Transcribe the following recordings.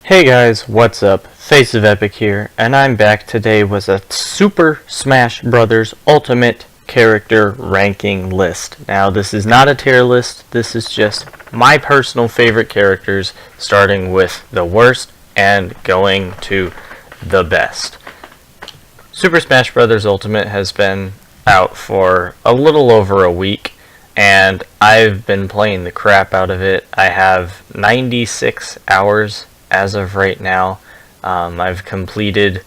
Hey guys, what's up? Face of Epic here, and I'm back today with a Super Smash Bros. Ultimate character ranking list. Now, this is not a tier list, this is just my personal favorite characters, starting with the worst and going to the best. Super Smash Bros. Ultimate has been out for a little over a week, and I've been playing the crap out of it. I have 96 hours as of right now. I've completed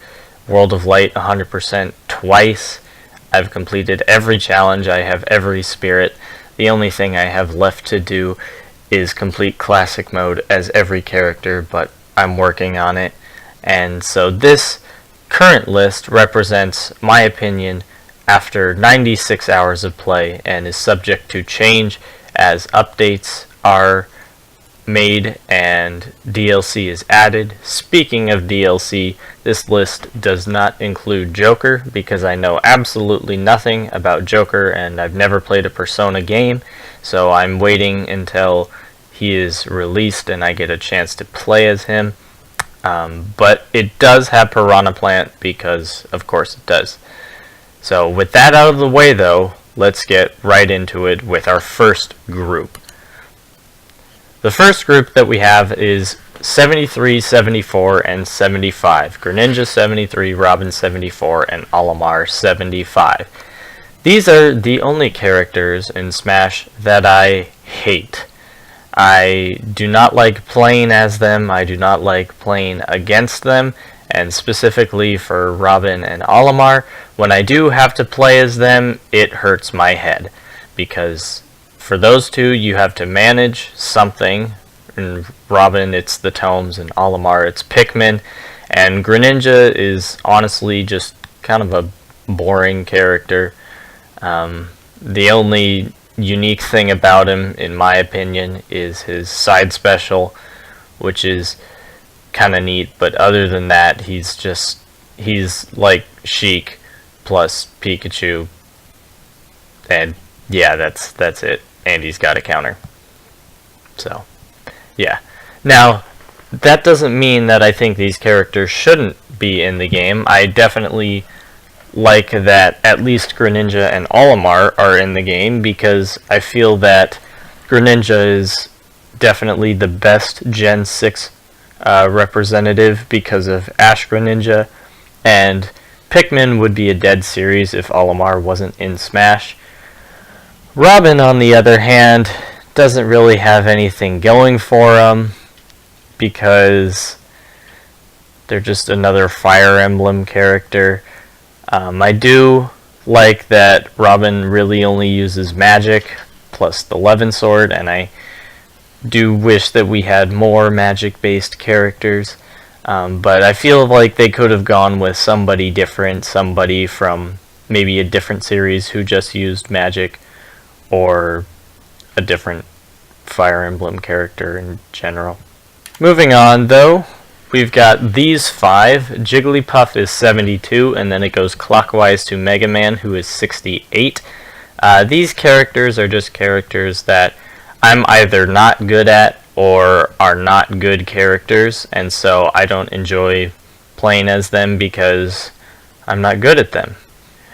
World of Light 100% twice. I've completed every challenge. I have every spirit. The only thing I have left to do is complete classic mode as every character, but I'm working on it. And so this current list represents my opinion after 96 hours of play and is subject to change as updates are made and DLC is added. Speaking of DLC, this list does not include Joker because I know absolutely nothing about Joker and I've never played a Persona game, so I'm waiting until he is released and I get a chance to play as him. But it does have Piranha Plant because of course it does. So with that out of the way though, let's get right into it with our first group. The first group that we have is 73, 74, and 75. Greninja 73, Robin 74, and Olimar 75. These are the only characters in Smash that I hate. I do not like playing as them, I do not like playing against them, and specifically for Robin and Olimar, when I do have to play as them, it hurts my head. Because for those two, you have to manage something. In Robin, it's the tomes, and Olimar, it's Pikmin. And Greninja is honestly just kind of a boring character. The only unique thing about him, in my opinion, is his side special, which is kind of neat. But other than that, he's like Sheik plus Pikachu. And yeah, that's it. And he's got a counter. So, yeah. Now, that doesn't mean that I think these characters shouldn't be in the game. I definitely like that at least Greninja and Olimar are in the game because I feel that Greninja is definitely the best Gen 6 representative because of Ash Greninja, and Pikmin would be a dead series if Olimar wasn't in Smash. Robin, on the other hand, doesn't really have anything going for him because they're just another Fire Emblem character. I do like that Robin really only uses magic plus the Levin Sword, and I do wish that we had more magic-based characters. But I feel like they could have gone with somebody different, somebody from maybe a different series who just used magic, or a different Fire Emblem character in general. Moving on though, we've got these five. Jigglypuff is 72, and then it goes clockwise to Mega Man, who is 68. These characters are just characters that I'm either not good at or are not good characters, and so I don't enjoy playing as them because I'm not good at them.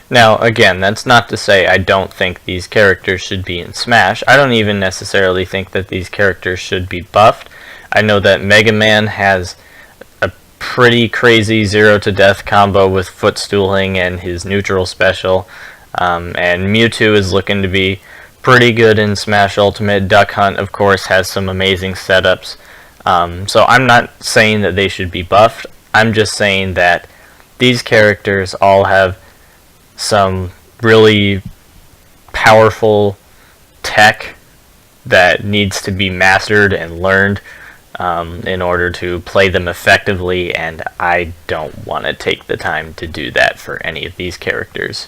Now, again, that's not to say I don't think these characters should be in Smash. I don't even necessarily think that these characters should be buffed. I know that Mega Man has a pretty crazy Zero to Death combo with footstooling and his neutral special, and Mewtwo is looking to be pretty good in Smash Ultimate. Duck Hunt, of course, has some amazing setups. So I'm not saying that they should be buffed. I'm just saying that these characters all have some really powerful tech that needs to be mastered and learned in order to play them effectively, and I don't want to take the time to do that for any of these characters.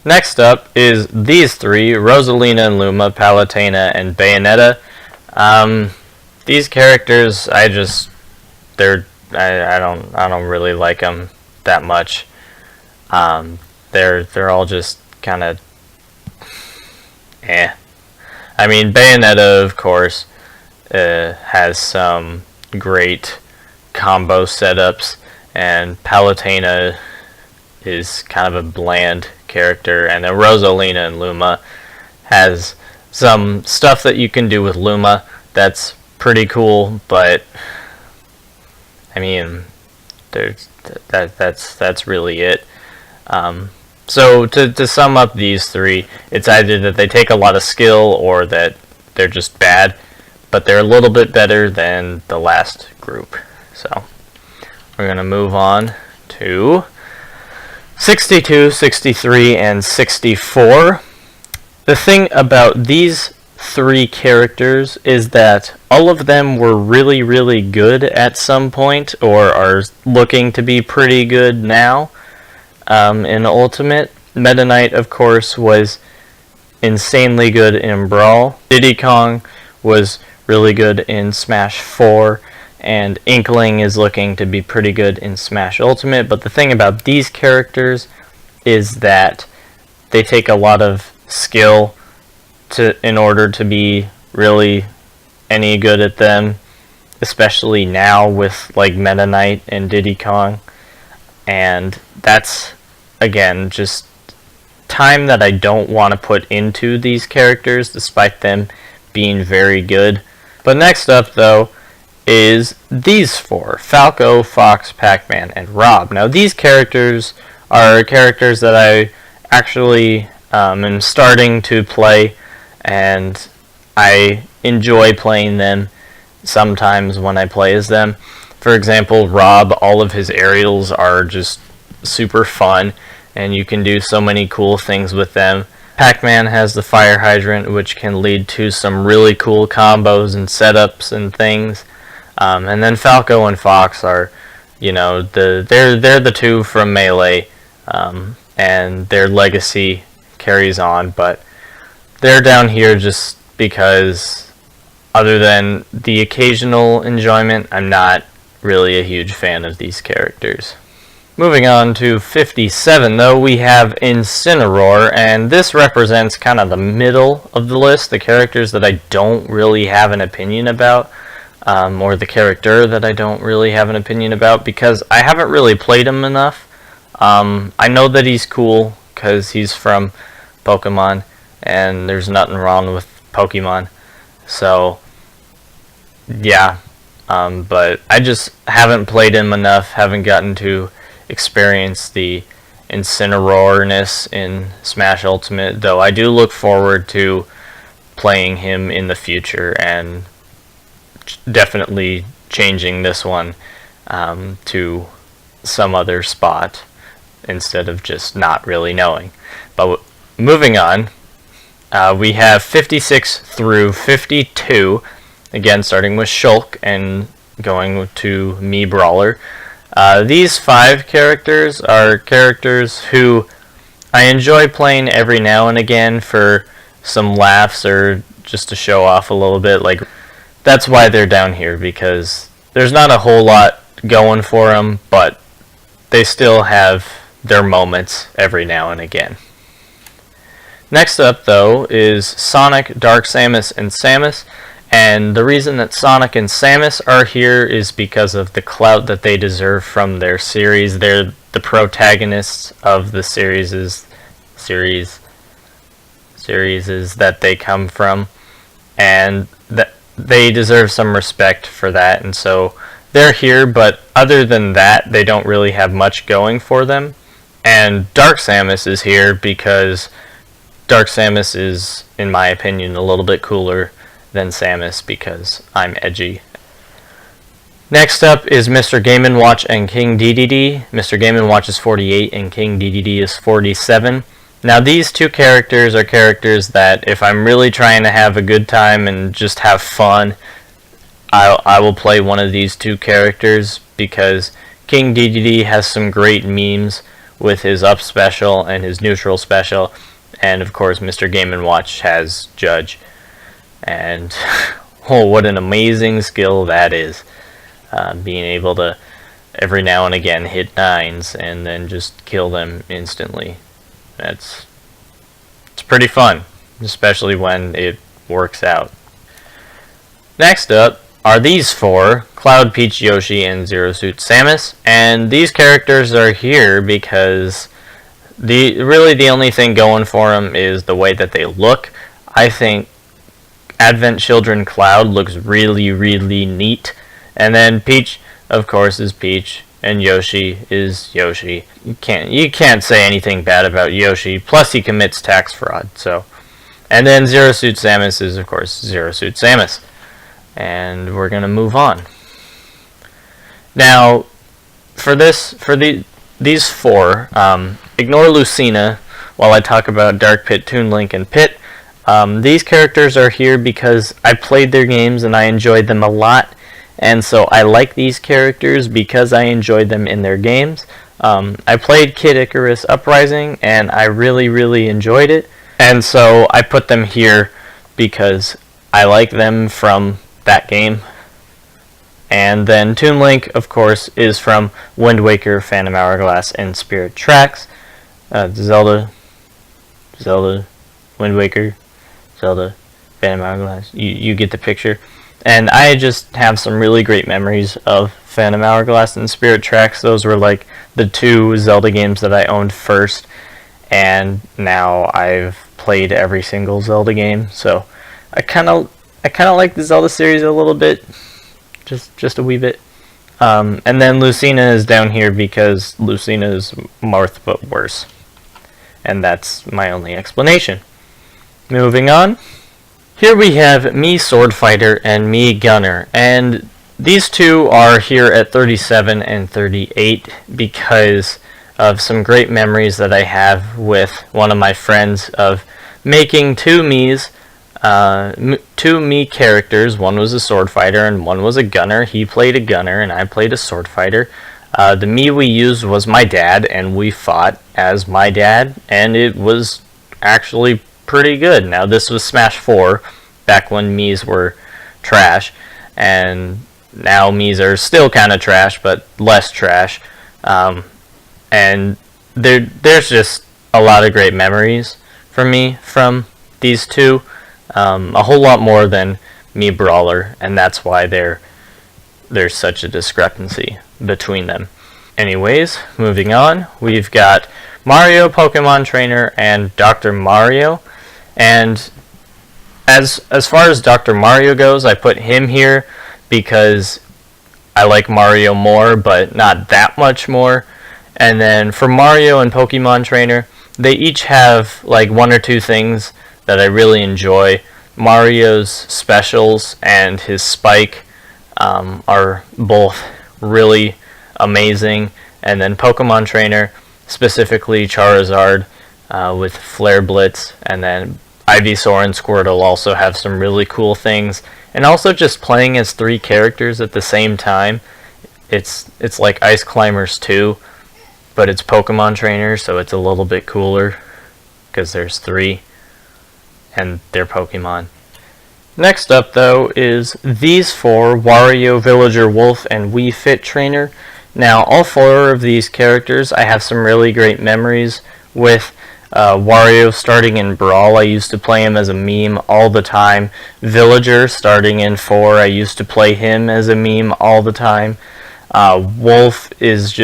Next up is these three, Rosalina and Luma, Palutena and Bayonetta. These characters, I don't really like them that much. They're all just kind of I mean, Bayonetta, of course, has some great combo setups, and Palutena is kind of a bland character, and then Rosalina and Luma has some stuff that you can do with Luma that's pretty cool, but I mean, that's really it. So to sum up these three, it's either that they take a lot of skill or that they're just bad, but they're a little bit better than the last group. So we're going to move on to 62, 63, and 64. The thing about these three characters is that all of them were really, really good at some point, or are looking to be pretty good now. In Ultimate, Meta Knight, of course, was insanely good in Brawl. Diddy Kong was really good in Smash 4, and Inkling is looking to be pretty good in Smash Ultimate. But the thing about these characters is that they take a lot of skill in order to be really any good at them, especially now with like Meta Knight and Diddy Kong. And that's, again, just time that I don't want to put into these characters, despite them being very good. But next up, though, is these four: Falco, Fox, Pac-Man, and Rob. Now, these characters are characters that I actually am starting to play, and I enjoy playing them sometimes when I play as them. For example, Rob, all of his aerials are just super fun, and you can do so many cool things with them. Pac-Man has the fire hydrant, which can lead to some really cool combos and setups and things. And then Falco and Fox are, you know, they're the two from Melee, and their legacy carries on, but they're down here just because, other than the occasional enjoyment, I'm not really a huge fan of these characters. Moving on to 57, though, we have Incineroar, and this represents kind of the middle of the list, the characters that I don't really have an opinion about, or the character that I don't really have an opinion about, because I haven't really played him enough. I know that he's cool, because he's from Pokemon, and there's nothing wrong with Pokemon, so yeah. But I just haven't played him enough, haven't gotten to experience the Incineroar-ness in Smash Ultimate, though I do look forward to playing him in the future, and definitely changing this one to some other spot instead of just not really knowing. But moving on, we have 56 through 52. Again, starting with Shulk and going to Mii Brawler. These five characters are characters who I enjoy playing every now and again for some laughs or just to show off a little bit. Like, that's why they're down here, because there's not a whole lot going for them, but they still have their moments every now and again. Next up, though, is Sonic, Dark Samus, and Samus. And the reason that Sonic and Samus are here is because of the clout that they deserve from their series. They're the protagonists of the series that they come from, and that they deserve some respect for that. And so they're here, but other than that, they don't really have much going for them. And Dark Samus is here because Dark Samus is, in my opinion, a little bit cooler than Samus, because I'm edgy. Next up is Mr. Game & Watch and King Dedede. Mr. Game & Watch is 48 and King Dedede is 47. Now, these two characters are characters that if I'm really trying to have a good time and just have fun, I will play one of these two characters, because King Dedede has some great memes with his up special and his neutral special, and of course Mr. Game & Watch has Judge. And oh, what an amazing skill that is. Being able to every now and again hit 9s and then just kill them instantly. It's pretty fun, especially when it works out. Next up are these four: Cloud, Peach, Yoshi, and Zero Suit Samus. And these characters are here because the only thing going for them is the way that they look. I think Advent Children Cloud looks really, really neat. And then Peach, of course, is Peach, and Yoshi is Yoshi. You can't say anything bad about Yoshi. Plus, he commits tax fraud. So, and then Zero Suit Samus is, of course, Zero Suit Samus. And we're gonna move on. Now, for these four, ignore Lucina while I talk about Dark Pit, Toon Link, and Pit. These characters are here because I played their games and I enjoyed them a lot, and so I like these characters because I enjoyed them in their games. I played Kid Icarus Uprising and I really, really enjoyed it, and so I put them here because I like them from that game. And then Toon Link, of course, is from Wind Waker, Phantom Hourglass, and Spirit Tracks. Zelda, Wind Waker, Zelda, Phantom Hourglass. You get the picture. And I just have some really great memories of Phantom Hourglass and Spirit Tracks. Those were like the two Zelda games that I owned first, and now I've played every single Zelda game. So I kind of like the Zelda series a little bit, just a wee bit. And then Lucina is down here because Lucina is Marth but worse. And that's my only explanation. Moving on. Here we have Mii Sword Fighter and Mii Gunner. And these two are here at 37 and 38 because of some great memories that I have with one of my friends of making two Miis. Two Mii characters. One was a sword fighter and one was a gunner. He played a gunner and I played a sword fighter. The Mii we used was my dad, and we fought as my dad, and it was actually pretty good. Now, this was Smash 4, back when Miis were trash, and now Miis are still kind of trash, but less trash. And there's just a lot of great memories for me from these two. A whole lot more than Mii Brawler, and that's why there's such a discrepancy between them. Anyways, moving on, we've got Mario, Pokemon Trainer, and Dr. Mario. And as far as Dr. Mario goes, I put him here because I like Mario more, but not that much more. And then for Mario and Pokemon Trainer, they each have like one or two things that I really enjoy. Mario's specials and his spike are both really amazing. And then Pokemon Trainer, specifically Charizard with Flare Blitz, and then Ivysaur and Squirtle also have some really cool things. And also just playing as three characters at the same time, it's like Ice Climbers 2, but it's Pokemon Trainer, so it's a little bit cooler because there's three and they're Pokemon. Next up, though, is these four: Wario, Villager Wolf, and Wii Fit Trainer. Now, all four of these characters I have some really great memories with. Wario starting in Brawl, I used to play him as a meme all the time. Villager starting in 4, I used to play him as a meme all the time. Wolf is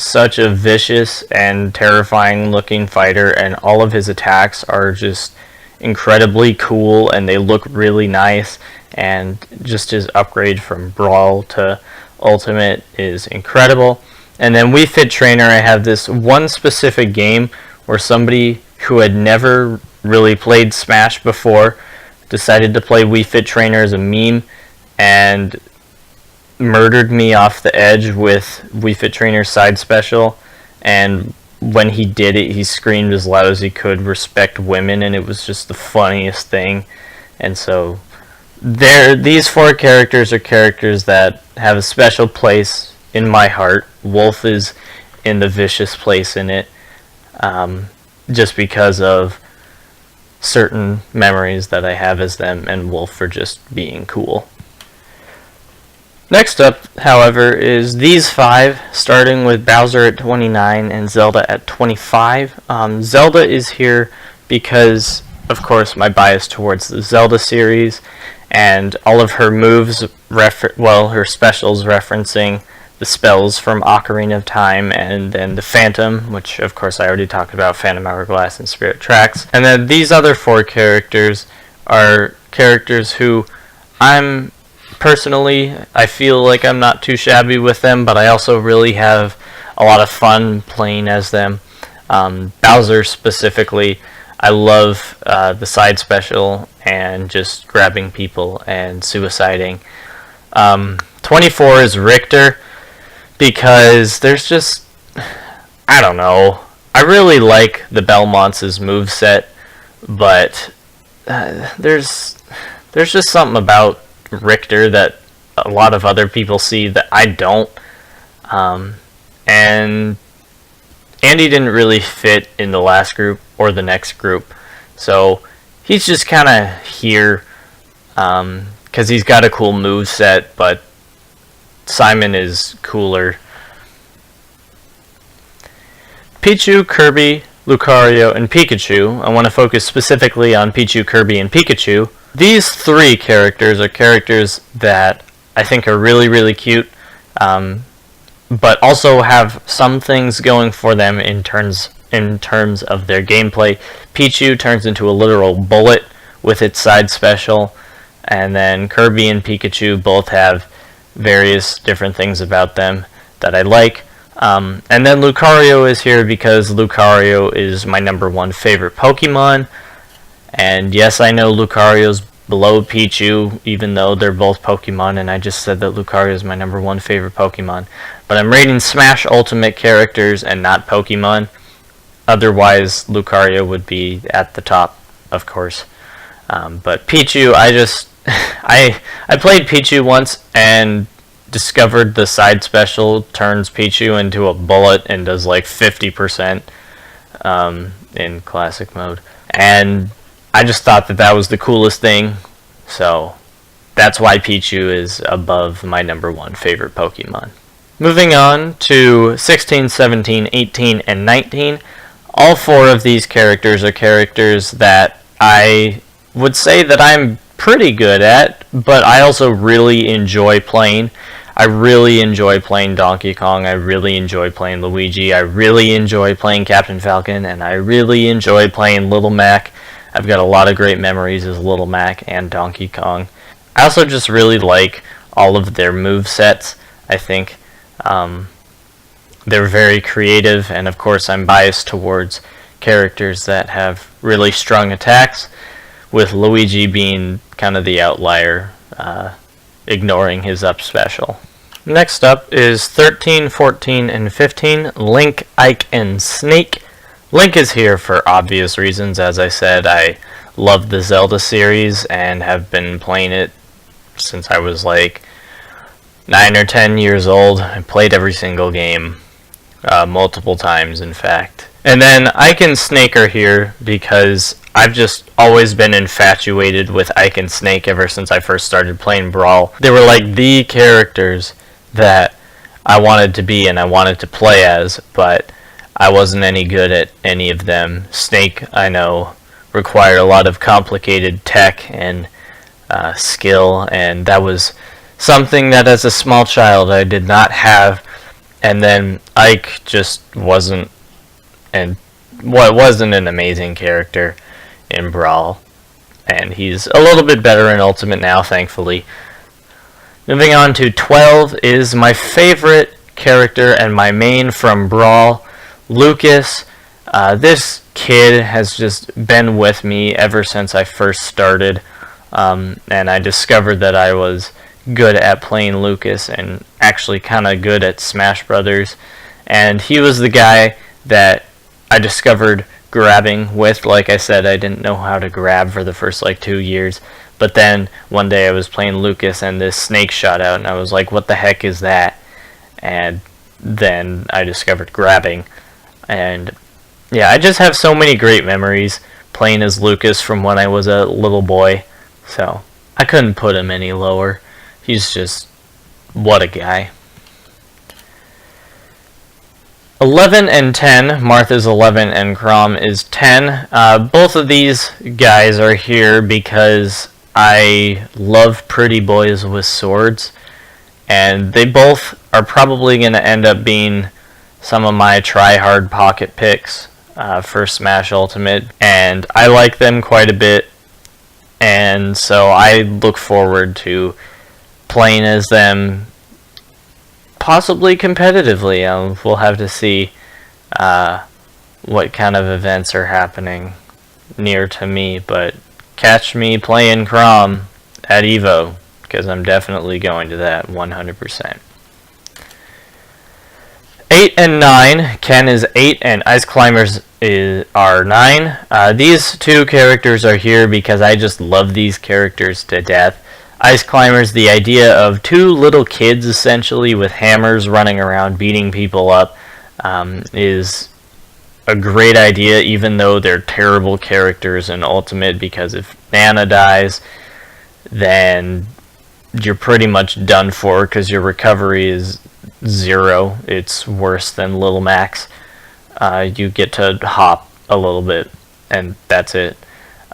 such a vicious and terrifying looking fighter, and all of his attacks are just incredibly cool and they look really nice, and just his upgrade from Brawl to Ultimate is incredible. And then Wii Fit Trainer, I have this one specific game where somebody who had never really played Smash before decided to play Wii Fit Trainer as a meme and murdered me off the edge with Wii Fit Trainer's side special. And when he did it, he screamed as loud as he could, "Respect women," and it was just the funniest thing. And so these four characters are characters that have a special place in my heart. Wolf is in the vicious place in it, just because of certain memories that I have as them, and Wolf for just being cool. Next up, however, is these five, starting with Bowser at 29 and Zelda at 25. Zelda is here because, of course, my bias towards the Zelda series, and all of her moves, her specials referencing the spells from Ocarina of Time, and then the Phantom, which of course I already talked about, Phantom Hourglass and Spirit Tracks. And then these other 4 characters are characters who I feel like I'm not too shabby with them, but I also really have a lot of fun playing as them. Bowser specifically, I love the side special and just grabbing people and suiciding. 24 is Richter, because there's just, I don't know, I really like the Belmonts' moveset, but there's just something about Richter that a lot of other people see that I don't, and Andy didn't really fit in the last group or the next group, so he's just kind of here because he's got a cool moveset, but Simon is cooler. Pichu, Kirby, Lucario, and Pikachu. I want to focus specifically on Pichu, Kirby, and Pikachu. These 3 characters are characters that I think are really, really cute, but also have some things going for them in terms of their gameplay. Pichu turns into a literal bullet with its side special, and then Kirby and Pikachu both have various different things about them that I like. And then Lucario is here because Lucario is my #1 favorite Pokemon. And yes, I know Lucario's below Pichu, even though they're both Pokemon, and I just said that Lucario is my #1 favorite Pokemon. But I'm rating Smash Ultimate characters and not Pokemon. Otherwise, Lucario would be at the top, of course. But Pichu, I played Pichu once and discovered the side special turns Pichu into a bullet and does like 50% in classic mode. And I just thought that was the coolest thing. So that's why Pichu is above my #1 favorite Pokemon. Moving on to 16, 17, 18, and 19. All 4 of these characters are characters that I would say that I'm pretty good at, but I also really enjoy playing. I really enjoy playing Donkey Kong, I really enjoy playing Luigi, I really enjoy playing Captain Falcon, and I really enjoy playing Little Mac. I've got a lot of great memories as Little Mac and Donkey Kong. I also just really like all of their movesets. I think they're very creative, and of course I'm biased towards characters that have really strong attacks, with Luigi being kind of the outlier, ignoring his up special. Next up is 13, 14, and 15, Link, Ike, and Snake. Link is here for obvious reasons. As I said, I love the Zelda series and have been playing it since I was like 9 or 10 years old. I played every single game, multiple times in fact. And then Ike and Snake are here because I've just always been infatuated with Ike and Snake ever since I first started playing Brawl. They were like the characters that I wanted to be and I wanted to play as, but I wasn't any good at any of them. Snake, I know, required a lot of complicated tech and skill, and that was something that as a small child I did not have. And then Ike just wasn't an amazing character in Brawl, and he's a little bit better in Ultimate now, thankfully. Moving on to 12 is my favorite character and my main from Brawl, Lucas. This kid has just been with me ever since I first started, and I discovered that I was good at playing Lucas and actually kind of good at Smash Brothers, and he was the guy that I discovered grabbing with. Like I said, I didn't know how to grab for the first 2 years, but then one day I was playing Lucas and this snake shot out and I was like, what the heck is that? And then I discovered grabbing, and yeah, I just have so many great memories playing as Lucas from when I was a little boy, so I couldn't put him any lower. He's just, what a guy. 11 and 10, Martha's 11 and Chrom is 10. Both of these guys are here because I love pretty boys with swords, and they both are probably going to end up being some of my try-hard pocket picks for Smash Ultimate, and I like them quite a bit, and so I look forward to playing as them, possibly competitively. We'll have to see what kind of events are happening near to me, but catch me playing Chrom at EVO, because I'm definitely going to that 100%. 8 and 9. Ken is 8 and Ice Climbers are 9. These two characters are here because I just love these characters to death. Ice Climbers, the idea of two little kids essentially with hammers running around beating people up, is a great idea, even though they're terrible characters in Ultimate, because if Nana dies, then you're pretty much done for, because your recovery is 0. It's worse than Little Max. You get to hop a little bit, and that's it.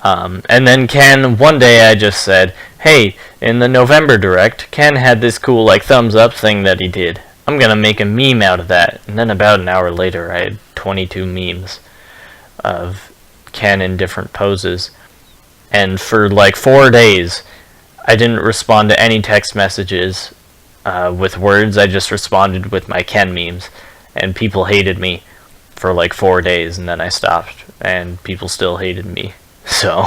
And then Ken, one day I just said, hey, in the November Direct, Ken had this cool like thumbs up thing that he did. I'm gonna make a meme out of that. And then about an hour later, I had 22 memes of Ken in different poses. And for like 4 days, I didn't respond to any text messages with words. I just responded with my Ken memes. And people hated me for like 4 days, and then I stopped. And people still hated me. So,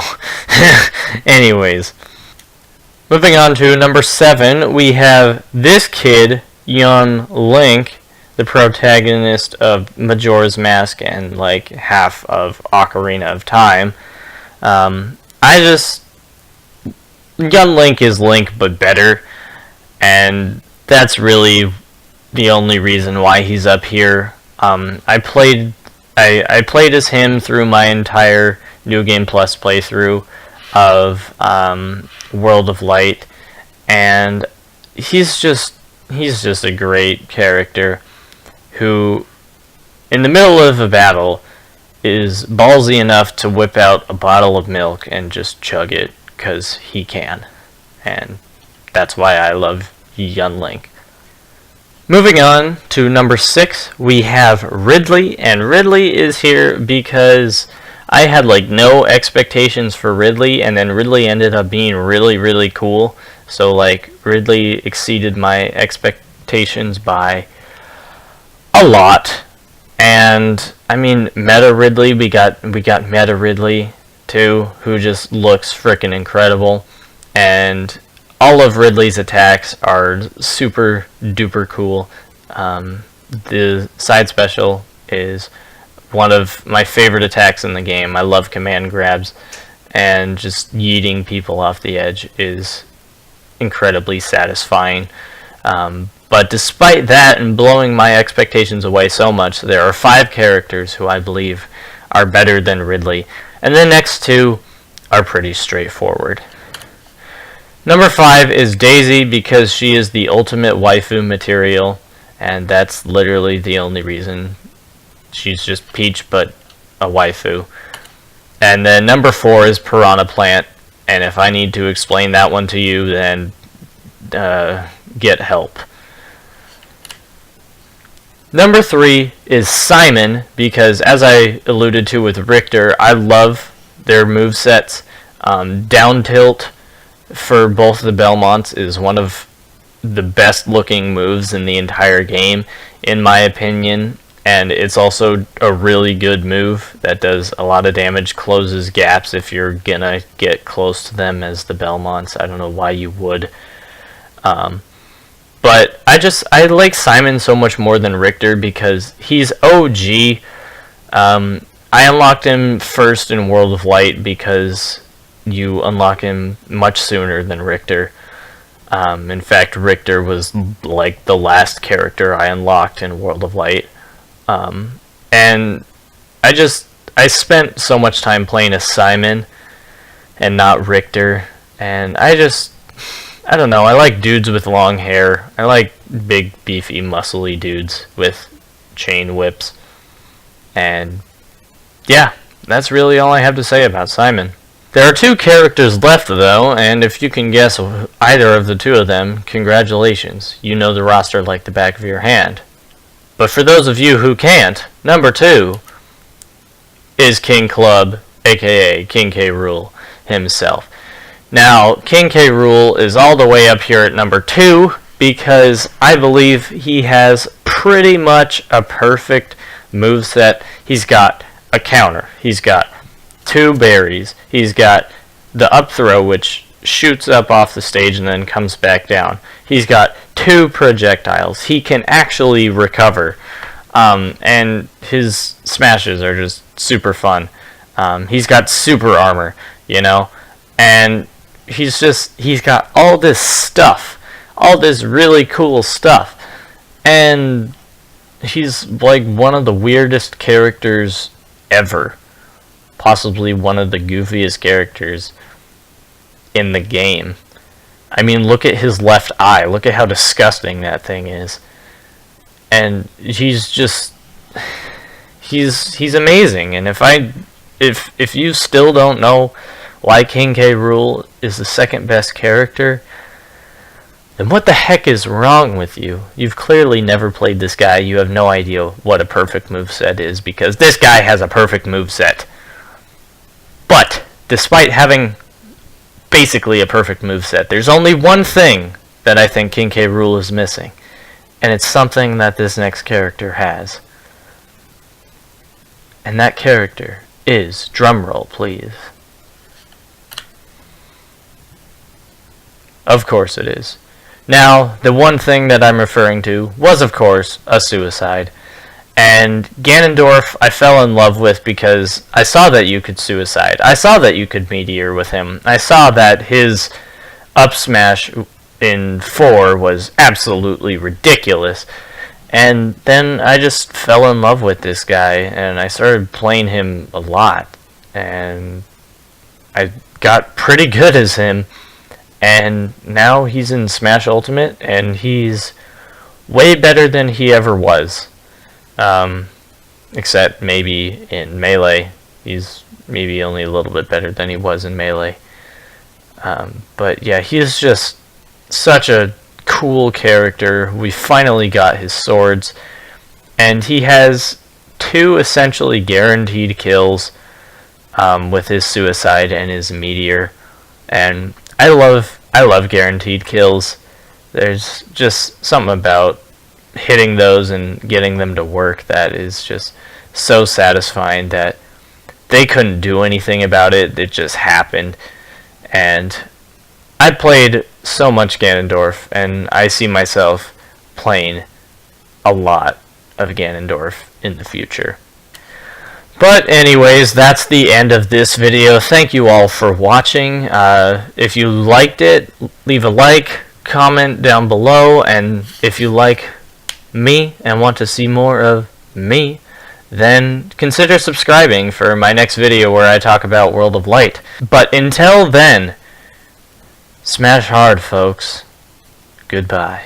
anyways. Moving on to number 7, we have this kid, Young Link, the protagonist of Majora's Mask and like half of Ocarina of Time. Young Link is Link but better, and that's really the only reason why he's up here. I played as him through my entire New Game Plus playthrough of World of Light, and he's just a great character who, in the middle of a battle, is ballsy enough to whip out a bottle of milk and just chug it, because he can. And that's why I love Young Link. Moving on to number 6, we have Ridley, and Ridley is here because I had like no expectations for Ridley, and then Ridley ended up being really, really cool. So like Ridley exceeded my expectations by a lot. And I mean, Meta Ridley, we got Meta Ridley too, who just looks freaking incredible. And all of Ridley's attacks are super duper cool. The side special is one of my favorite attacks in the game. I love command grabs, and just yeeting people off the edge is incredibly satisfying. But despite that, and blowing my expectations away so much, there are 5 characters who I believe are better than Ridley, and the next 2 are pretty straightforward. Number 5 is Daisy, because she is the ultimate waifu material, and that's literally the only reason. She's just Peach, but a waifu. And then number 4 is Piranha Plant, and if I need to explain that one to you, then get help. Number 3 is Simon, because as I alluded to with Richter, I love their movesets. Down tilt for both the Belmonts is one of the best looking moves in the entire game, in my opinion. And it's also a really good move that does a lot of damage, closes gaps if you're gonna get close to them as the Belmonts. I don't know why you would. But I like Simon so much more than Richter because he's OG. I unlocked him first in World of Light because you unlock him much sooner than Richter. In fact, Richter was like the last character I unlocked in World of Light. And I spent so much time playing as Simon and not Richter, and I don't know, I like dudes with long hair. I like big, beefy, muscly dudes with chain whips. And yeah, that's really all I have to say about Simon. There are 2 characters left though, and if you can guess either of the 2 of them, congratulations. You know the roster like the back of your hand. But for those of you who can't, number 2 is King Club, aka King K. Rool himself. Now, King K. Rool is all the way up here at number 2 because I believe he has pretty much a perfect moveset. He's got a counter. He's got 2 berries. He's got the up throw, which shoots up off the stage and then comes back down. He's got 2 projectiles. He can actually recover. And his smashes are just super fun. He's got super armor, you know? And he's got all this stuff. All this really cool stuff. And he's like one of the weirdest characters ever. Possibly one of the goofiest characters in the game. I mean, look at his left eye. Look at how disgusting that thing is. And he's amazing. And if you still don't know why King K. Rool is the second best character, then what the heck is wrong with you? You've clearly never played this guy. You have no idea what a perfect moveset is, because this guy has a perfect moveset. But despite having basically a perfect moveset, there's only one thing that I think King K. Rool is missing. And it's something that this next character has. And that character is, drumroll please. Of course it is. Now, the one thing that I'm referring to was, of course, a suicide. And Ganondorf I fell in love with because I saw that you could suicide. I saw that you could meteor with him. I saw that his up smash in 4 was absolutely ridiculous. And then I just fell in love with this guy, and I started playing him a lot. And I got pretty good as him. And now he's in Smash Ultimate, and he's way better than he ever was. Except maybe in Melee. He's maybe only a little bit better than he was in Melee. But yeah, he's just such a cool character. We finally got his swords. And he has 2 essentially guaranteed kills with his suicide and his meteor. And I love guaranteed kills. There's just something about hitting those and getting them to work that is just so satisfying that they couldn't do anything about it. It just happened. And I played so much Ganondorf, and I see myself playing a lot of Ganondorf in the future. But anyways, that's the end of this video. Thank you all for watching. If you liked it, leave a like, comment down below, and if you like me and want to see more of me, then consider subscribing for my next video where I talk about World of Light. But until then, smash hard, folks. Goodbye.